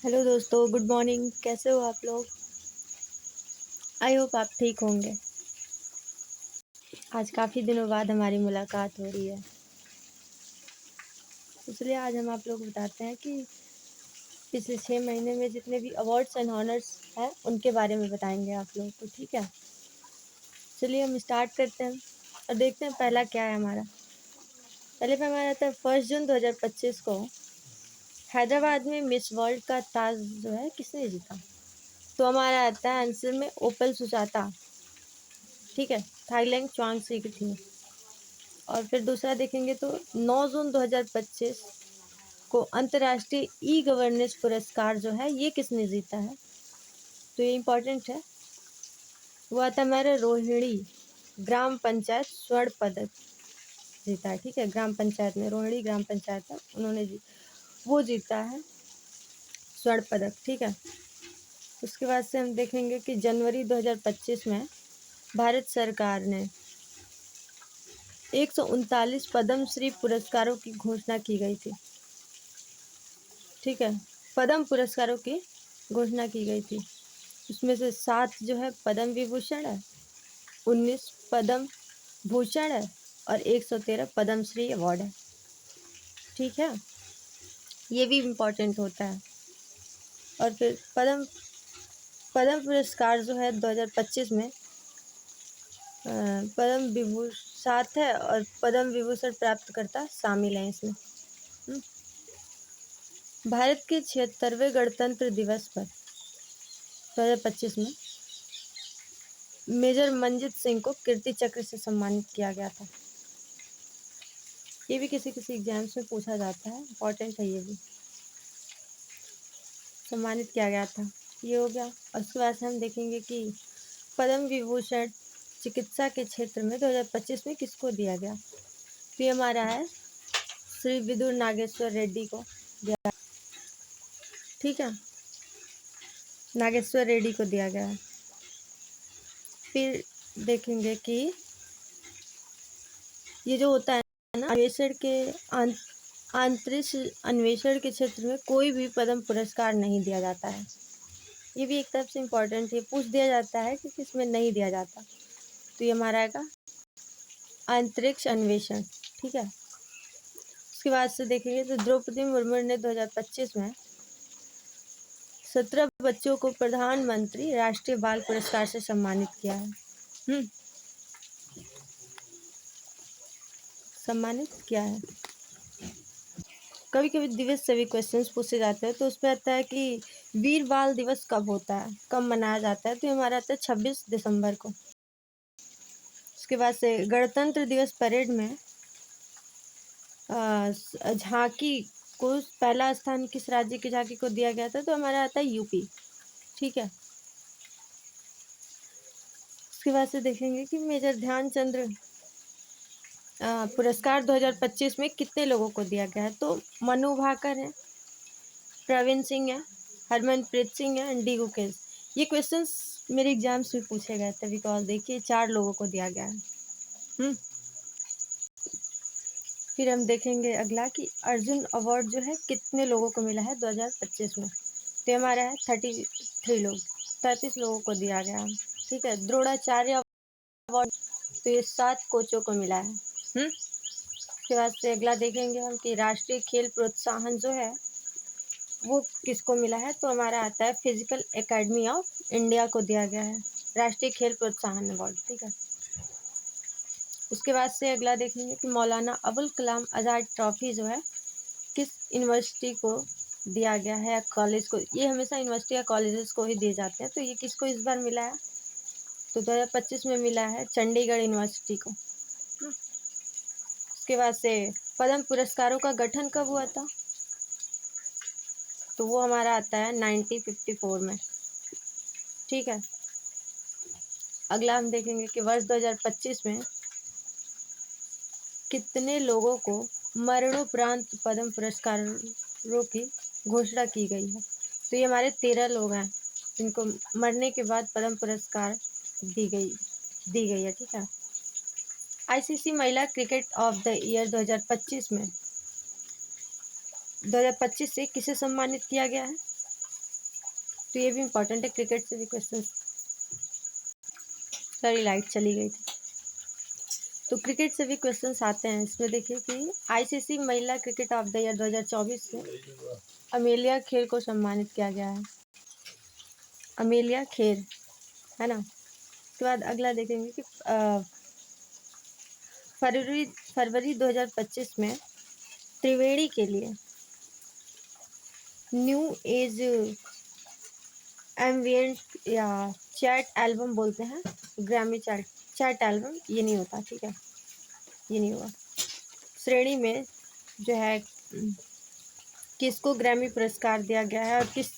Hello दोस्तों, good morning. कैसे हो आप लोग? आई होप आप ठीक होंगे। आज काफ़ी दिनों बाद हमारी मुलाकात हो रही है, इसलिए आज हम आप लोग को बताते हैं कि पिछले 6 महीने में जितने भी अवार्ड्स एंड ऑनर्स हैं उनके बारे में बताएंगे आप लोग को। ठीक है, चलिए हम स्टार्ट करते हैं और देखते हैं पहला क्या है हमारा। पहले पे हमारा आता है 1 जून 2025 को हैदराबाद में मिस वर्ल्ड का ताज जो है किसने जीता। तो हमारा आता है आंसर में ओपल सुजाता। ठीक है, थाईलैंड च्वांगसी की थी। और फिर दूसरा देखेंगे तो 9 जून 2025 को अंतर्राष्ट्रीय ई गवर्नेंस पुरस्कार जो है ये किसने जीता है। तो ये इम्पोर्टेंट है। वो आता है हमारे रोहिणी ग्राम पंचायत स्वर्ण पदक जीता है। ठीक है, ग्राम पंचायत में रोहिणी ग्राम पंचायत है, उन्होंने वो जीता है स्वर्ण पदक। ठीक है, उसके बाद से हम देखेंगे कि जनवरी 2025 में भारत सरकार ने 139 पद्मश्री पुरस्कारों की घोषणा की गई थी। ठीक है, पद्म पुरस्कारों की घोषणा की गई थी। उसमें से 7 जो है पद्म विभूषण है, 19 पद्म भूषण है और 113 पद्मश्री अवार्ड है। ठीक है, ये भी इम्पोर्टेंट होता है। और फिर पद्म पद्म पुरस्कार जो है 2025 में पद्म विभूषण 7 है और पद्म विभूषण प्राप्तकर्ता शामिल हैं इसमें। भारत के 76वें गणतंत्र दिवस पर 2025 में मेजर मंजीत सिंह को कीर्ति चक्र से सम्मानित किया गया था। ये भी किसी किसी एग्जाम्स में पूछा जाता है, इम्पोर्टेंट है ये भी। सम्मानित किया गया था, ये हो गया। और उसके बाद से हम देखेंगे कि पद्म विभूषण चिकित्सा के क्षेत्र में 2025 में किसको दिया गया। तो ये हमारा है श्री विदुर नागेश्वर रेड्डी को दिया। ठीक है, नागेश्वर रेड्डी को दिया गया है। फिर देखेंगे कि ये जो होता है ना अन्वेषण के अंतरिक्ष अन्वेषण के क्षेत्र में कोई भी पद्म पुरस्कार नहीं दिया जाता है। ये भी एक तरफ से इम्पोर्टेंट है, पूछ दिया जाता है कि किसमें नहीं दिया जाता। तो ये हमारा आएगा अंतरिक्ष अन्वेषण। ठीक है, उसके बाद से देखेंगे तो द्रौपदी मुर्मू ने 2025 में 17 बच्चों को प्रधानमंत्री राष्ट्रीय बाल पुरस्कार से सम्मानित किया है। सम्मानित किया है। कभी कभी दिवस से भी क्वेश्चंस पूछे जाते हैं, तो उसमें आता है कि वीर बाल दिवस कब होता है, कब मनाया जाता है। तो हमारा आता है 26 दिसंबर को। उसके बाद से गणतंत्र दिवस परेड में झांकी को पहला स्थान किस राज्य की झांकी को दिया गया था। तो हमारा आता है यूपी। ठीक है, उसके बाद से देखेंगे कि मेजर ध्यानचंद पुरस्कार 2025 में कितने लोगों को दिया गया है। तो मनु भाकर है, प्रवीण सिंह है, हरमनप्रीत सिंह है, डी गुकेश। ये क्वेश्चंस मेरे एग्जाम्स में पूछे गए थे, बिकॉज देखिए 4 लोगों को दिया गया है। फिर हम देखेंगे अगला कि अर्जुन अवार्ड जो है कितने लोगों को मिला है 2025 में। तो हमारा है 33 लोग, 33 लोगों को दिया गया है। ठीक है, द्रोणाचार्य अवार्ड तो ये 7 कोचों को मिला है। उसके बाद से अगला देखेंगे हम कि राष्ट्रीय खेल प्रोत्साहन जो है वो किसको मिला है। तो हमारा आता है फिजिकल एकेडमी ऑफ इंडिया को दिया गया है राष्ट्रीय खेल प्रोत्साहन अवार्ड। ठीक है, उसके बाद से अगला देखेंगे कि मौलाना अबुल कलाम आज़ाद ट्रॉफी जो है किस यूनिवर्सिटी को दिया गया है या कॉलेज को। ये हमेशा यूनिवर्सिटी या कॉलेजेस को ही दिए जाते हैं। तो ये किसको इस बार मिला है। तो 2025 में मिला है चंडीगढ़ यूनिवर्सिटी को। उसके बाद से पद्म पुरस्कारों का गठन कब हुआ था। तो वो हमारा आता है 1954 में। ठीक है, अगला हम देखेंगे कि वर्ष 2025 में कितने लोगों को मरणोपरांत पद्म पुरस्कारों की घोषणा की गई है। तो ये हमारे 13 लोग हैं जिनको मरने के बाद पद्म पुरस्कार दी गई है। ठीक है, आईसीसी महिला क्रिकेट ऑफ द ईयर 2025 में 2025 से किसे सम्मानित किया गया है। तो ये भी इम्पोर्टेंट है, क्रिकेट से भी क्वेश्चन। सॉरी, लाइट चली गई थी। तो क्रिकेट से भी क्वेश्चंस आते हैं। इसमें देखिए कि आईसीसी महिला क्रिकेट ऑफ द ईयर 2024 में अमेलिया खेर को सम्मानित किया गया है। अमेलिया खेर, है ना। उसके बाद अगला देखेंगे कि फरवरी 2025 में त्रिवेणी के लिए न्यू एज एम्बिएंट या चैट एल्बम बोलते हैं, ग्रैमी चैट एल्बम, ये नहीं होता, ठीक है, ये नहीं हुआ। श्रेणी में जो है किसको ग्रैमी पुरस्कार दिया गया है और किस